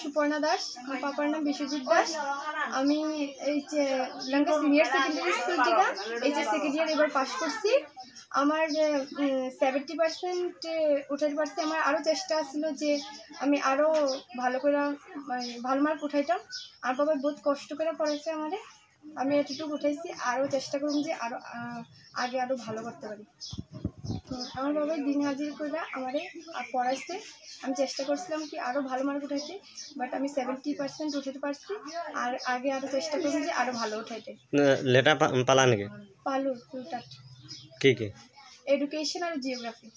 সুপর্ণা দাস, আমার পাপার নাম বিশ্বজিৎ দাস। আমি এই যে লঙ্কা সিনিয়র সেকেন্ডারি স্কুল থেকে এইচএস সেকেন্ড ইয়ার এবার পাস করছি। আমার 70% উঠাতে পারছি। আমার আরও চেষ্টা ছিল যে আমি আরও ভালো করে ভালো মার্ক উঠাইতাম। আর বাবা বহুত কষ্ট করে পড়াইছে আমাদের, আমি এতটুকু উঠাইছি। আরও চেষ্টা করুন যে আরও আগে আরও ভালো করতে পারি। আমার বাবা দিন হাজির করে আমারে পড়াইছে। আমি চেষ্টা করছিলাম কি আরও ভালো মার্ক উঠাইতে, বাট আমি 70% উঠাতে পারছি। আর আগে আরও চেষ্টা করুন যে আরও ভালো উঠাইতে। লেটার পালা নাকি? পালু দুটা, কি কি? এডুকেশন আর জিওগ্রাফি।